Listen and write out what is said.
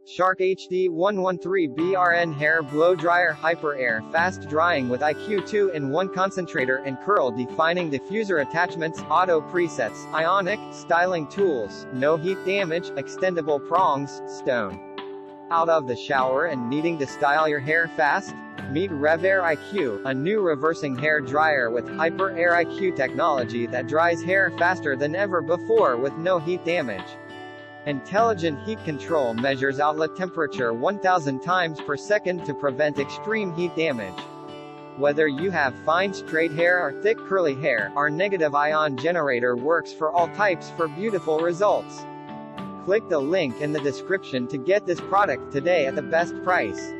Shark HD113BRN Hair Blow Dryer HyperAIR Fast Drying with IQ 2-in-1 Concentrator and Curl Defining Diffuser Attachments, Auto Presets, Ionic, Styling Tools, No Heat Damage, Extendable Prongs, Stone. Out of the shower and needing to style your hair fast? Meet HyperAIR IQ, a new reversing hair dryer with HyperAIR IQ technology that dries hair faster than ever before with no heat damage. Intelligent heat control measures outlet temperature 1000 times per second to prevent extreme heat damage. Whether you have fine straight hair or thick curly hair, our negative ion generator works for all types for beautiful results. Click the link in the description to get this product today at the best price.